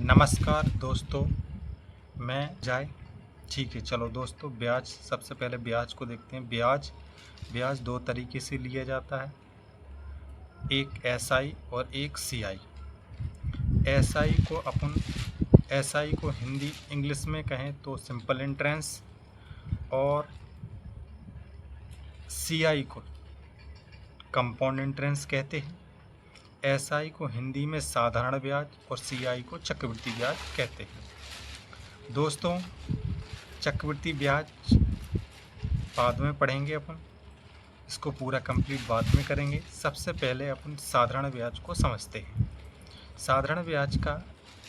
नमस्कार दोस्तों, मैं जाए ठीक है। चलो दोस्तों, ब्याज सबसे पहले ब्याज को देखते हैं। ब्याज दो तरीके से लिया जाता है, एक एसआई और एक सीआई। एसआई को हिंदी इंग्लिश में कहें तो सिंपल इंटरेंस, और सीआई को कंपाउंड इंटरेंस कहते हैं। एसआई को हिंदी में साधारण ब्याज और सीआई को चक्रवृद्धि ब्याज कहते हैं। दोस्तों, चक्रवृद्धि ब्याज बाद में पढ़ेंगे अपन, इसको पूरा कंप्लीट बाद में करेंगे। सबसे पहले अपन साधारण ब्याज को समझते हैं। साधारण ब्याज का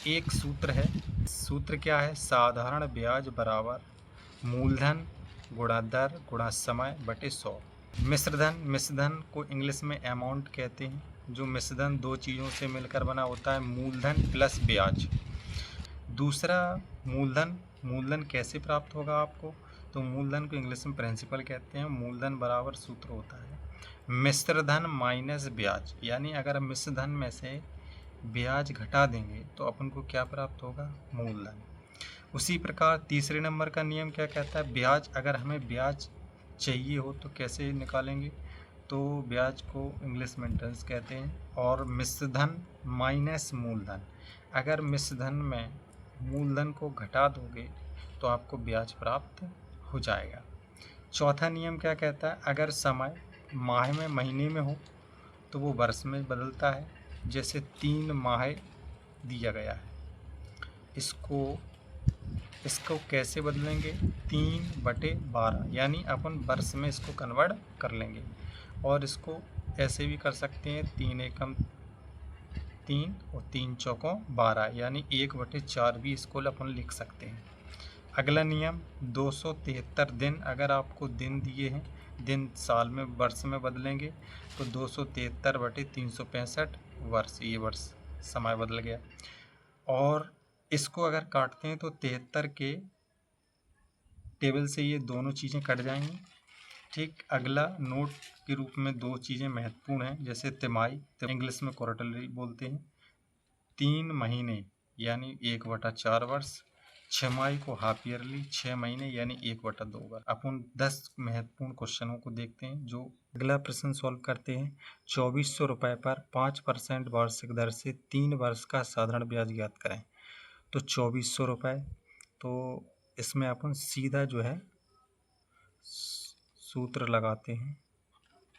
एक सूत्र है। सूत्र क्या है? साधारण ब्याज बराबर मूलधन गुणा दर गुणा समय बटे 100। मिश्रधन को इंग्लिश में अमाउंट कहते हैं। जो मिश्रधन दो चीज़ों से मिलकर बना होता है, मूलधन प्लस ब्याज। दूसरा, मूलधन कैसे प्राप्त होगा आपको? तो मूलधन को इंग्लिश में प्रिंसिपल कहते हैं। मूलधन बराबर सूत्र होता है मिश्रधन माइनस ब्याज। यानी अगर मिश्रधन में से ब्याज घटा देंगे तो अपन को क्या प्राप्त होगा? मूलधन। उसी प्रकार तीसरे नंबर का नियम क्या कहता है? ब्याज, अगर हमें ब्याज चाहिए हो तो कैसे निकालेंगे? तो ब्याज को इंग्लिश में इंटरेस्ट कहते हैं। और मिश्रधन माइनस मूलधन, अगर मिश्रधन में मूलधन को घटा दोगे तो आपको ब्याज प्राप्त हो जाएगा। चौथा नियम क्या कहता है? अगर समय माह में महीने में हो तो वो वर्ष में बदलता है। जैसे 3 माह दिया गया है, इसको कैसे बदलेंगे? 3/12, यानी अपन वर्ष में इसको कन्वर्ट कर लेंगे। और इसको ऐसे भी कर सकते हैं, 3 एकम 3 और 3 चौकों 12, यानी 1/4 भी इसको अपन लिख सकते हैं। अगला नियम 273 दिन, अगर आपको दिन दिए हैं, दिन साल में वर्ष में बदलेंगे तो 273/365 वर्ष, ये वर्ष समय बदल गया। और इसको अगर काटते हैं तो 73 के टेबल से ये दोनों चीज़ें कट जाएंगी। ठीक। अगला नोट के रूप में दो चीज़ें महत्वपूर्ण हैं, जैसे तिमाही, इंग्लिश में क्वार्टरली बोलते हैं। 3 महीने यानी 1/4 वर्ष। छमाही को हाफ ईयरली, 6 महीने यानी 1/2 वर्ष। अपन 10 महत्वपूर्ण क्वेश्चनों को देखते हैं। जो अगला प्रश्न सॉल्व करते हैं। 2400 रुपये पर 5% वार्षिक दर से 3 वर्ष का साधारण ब्याज ज्ञात करें। तो 2400 रुपये, तो इसमें अपन सीधा जो है सूत्र लगाते हैं,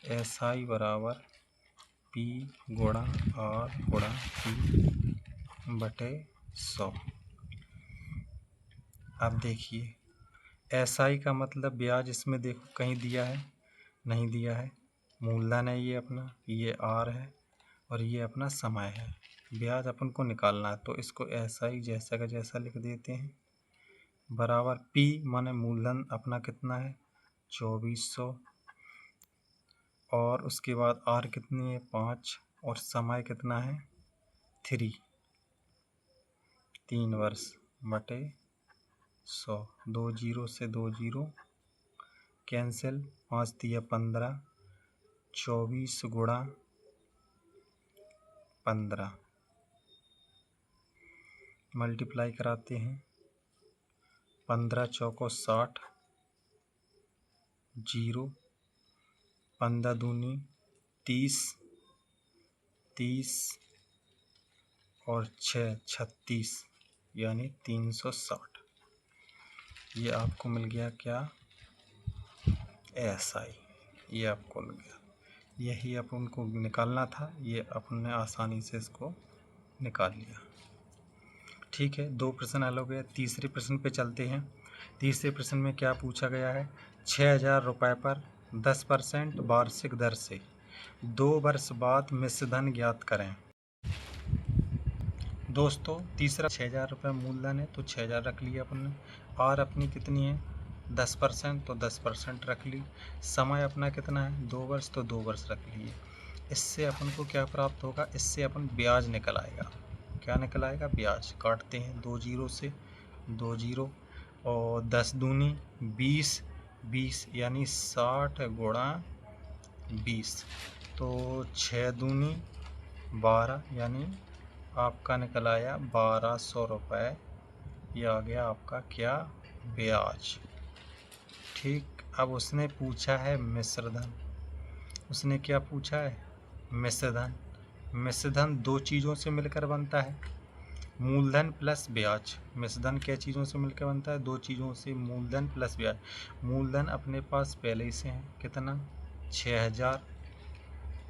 एसआई बराबर पी गुणा आर गुणा पी बटे 100। अब देखिए, एसआई का मतलब ब्याज, इसमें देखो कहीं दिया है? नहीं दिया है। मूलधन है ये अपना, ये आर है और ये अपना समय है। ब्याज अपन को निकालना है तो इसको एसआई जैसा का जैसा लिख देते हैं, बराबर पी माने मूलधन अपना कितना है? 2400, और उसके बाद आर कितनी है? 5, और समय कितना है? 3 वर्ष बटे 100। 2 जीरो से 2 जीरो कैंसिल, 5 दिया 15, 24 गुणा 15 मल्टीप्लाई कराते हैं। 15 चौको 60, 0, 15 दूनी 30, 30 और 6 36, यानी 360। ये आपको मिल गया क्या? एसआई। ये आपको मिल गया। यही अपन को निकालना था, ये अपन ने आसानी से इसको निकाल लिया। ठीक है, 2 प्रश्न हल हो गए। तीसरे प्रश्न पे चलते हैं। तीसरे प्रश्न में क्या पूछा गया है? 6000 रुपये पर 10% वार्षिक दर से 2 वर्ष बाद मिश्रधन ज्ञात करें। दोस्तों, तीसरा 6000 रुपये मूलधन है तो 6000 रख लिया अपन ने। आर अपनी कितनी है? 10%, तो 10% रख ली। समय अपना कितना है? 2 वर्ष, तो 2 वर्ष रख लिए। इससे अपन को क्या प्राप्त होगा? इससे अपन ब्याज निकल आएगा। क्या निकल आएगा? ब्याज। काटते हैं 2 जीरो से 2 जीरो, और 10 दूनी 20, 20 यानी 60 गुणा 20, तो 6 दूनी 12 यानी आपका निकल आया 1200 रुपये। ये आ गया आपका क्या, ब्याज। ठीक, अब उसने पूछा है मिश्रधन। उसने क्या पूछा है, मिश्रधन। मिश्रधन दो चीज़ों से मिलकर बनता है, मूलधन प्लस ब्याज। मिश्रधन क्या चीज़ों से मिलकर बनता है, दो चीज़ों से, मूलधन प्लस ब्याज। मूलधन अपने पास पहले ही से है, कितना, 6000,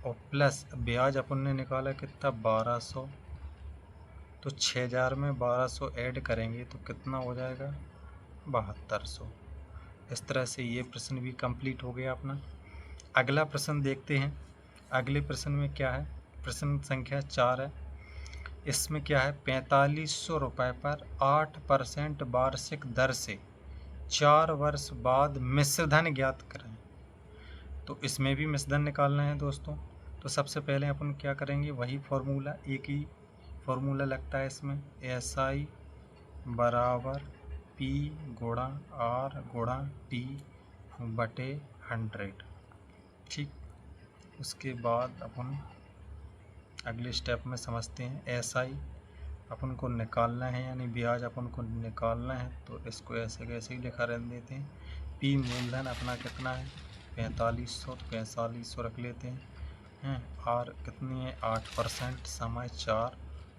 और प्लस ब्याज अपन ने निकाला कितना, 1200। तो 6000 में 1200 ऐड करेंगे तो कितना हो जाएगा, 7200। इस तरह से ये प्रश्न भी कंप्लीट हो गया अपना। अगला प्रश्न देखते हैं। अगले प्रश्न में क्या है, प्रश्न संख्या 4 है। इसमें क्या है, 4500 रुपये पर 8% वार्षिक दर से 4 वर्ष बाद मिश्रधन ज्ञात करें। तो इसमें भी मिश्रधन निकालना है दोस्तों। तो सबसे पहले अपन क्या करेंगे, वही फॉर्मूला, एक ही फॉर्मूला लगता है इसमें, SI बराबर P गुणा R गुणा T बटे 100। ठीक, उसके बाद अपन अगले स्टेप में समझते हैं। SI अपन को निकालना है, यानी ब्याज अपन को निकालना है, तो इसको ऐसे कैसे ही लिखा रहने देते हैं। P मूलधन अपना कितना है, 4500, तो 4500 रख लेते हैं। R कितनी है, 8%, समय 4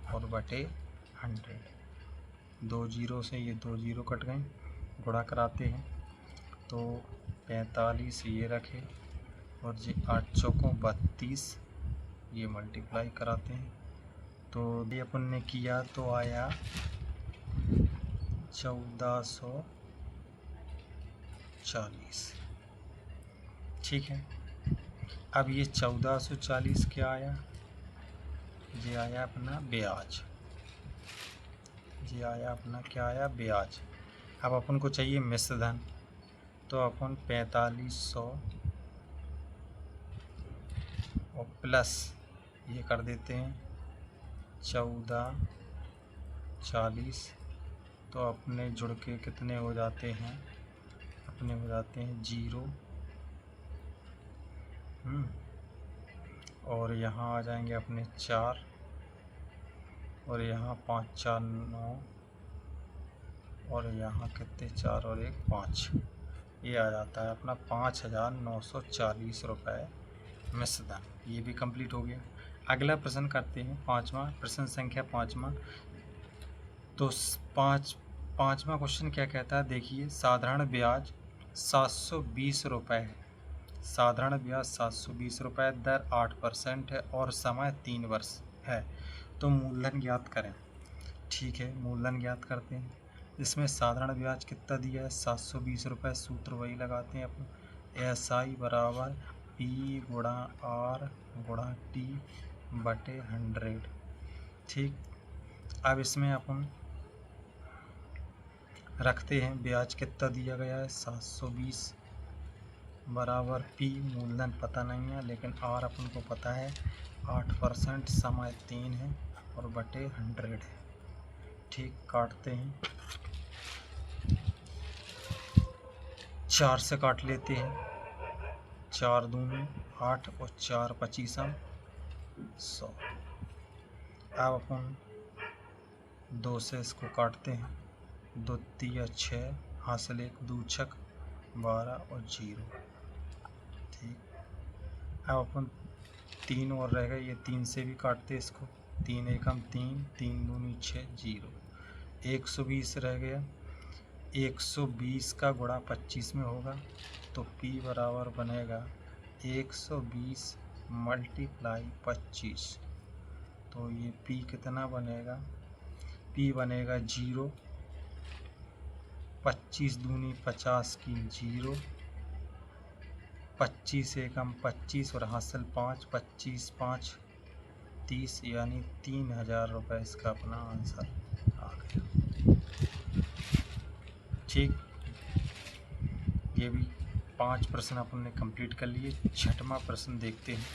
और बटे 100। 2 जीरो से ये 2 जीरो कट गए, गुणा कराते हैं तो 45 ये रखे, और ये 8 चौकों 32, ये मल्टीप्लाई कराते हैं तो ये अपन ने किया तो आया 1440। ठीक है, अब ये 1440 क्या आया, ये आया अपना ब्याज। ये आया अपना क्या आया, ब्याज। अब अपन को चाहिए मिश्रधन, तो अपन 4500 और प्लस ये कर देते हैं 1440, तो अपने जुड़ के कितने हो जाते हैं, अपने हो जाते हैं 0। और यहाँ आ जाएंगे अपने 4, और यहाँ 5 4 9, और यहाँ कितने 4 और 1 5, ये आ जाता है अपना 5940 रुपये मिश्रधन। ये भी कंप्लीट हो गया। अगला प्रश्न करते हैं, पाँचवा प्रश्न संख्या 5वां। तो पाँचवा क्वेश्चन क्या कहता है, देखिए, साधारण ब्याज 720 रुपये है। साधारण ब्याज 720 रुपये, दर 8% है और समय 3 वर्ष है। तो मूलधन ज्ञात करें। ठीक है, मूलधन ज्ञात करते हैं। इसमें साधारण ब्याज कितना दिया है, 720 रुपये। सूत्र वही लगाते हैं अपन, SI बराबर P गुणा R गुणा T बटे 100। ठीक, अब इसमें अपन रखते हैं, ब्याज कितना दिया गया है, 720 बराबर P, मूलधन पता नहीं है लेकिन R अपन को पता है, 8%, समय 3 है और बटे 100 है। ठीक, काटते हैं, 4 से काट लेते हैं, 4 दूनी 8 और 4 25 100। अब अपन 2 से इसको काटते हैं, 2 3 6, हासिल 1 2 6 12 और 0। ठीक, अब अपन 3 और रह गए, ये 3 से भी काटते इसको, 3 एकम 3, 3 दूनी 6 0। 120 रह गया, 120 का गुणा 25 में होगा, तो P बराबर बनेगा 120 मल्टीप्लाई 25। तो ये P कितना बनेगा, P बनेगा 0, 25 दूनी 50 की 0, 25 एकम 25 और हासिल 5, 25 5 30, यानी 3000 रुपये इसका अपना आंसर आ गया। ठीक, ये भी 5 प्रश्न अपन ने कंप्लीट कर लिए। 6वां प्रश्न देखते हैं।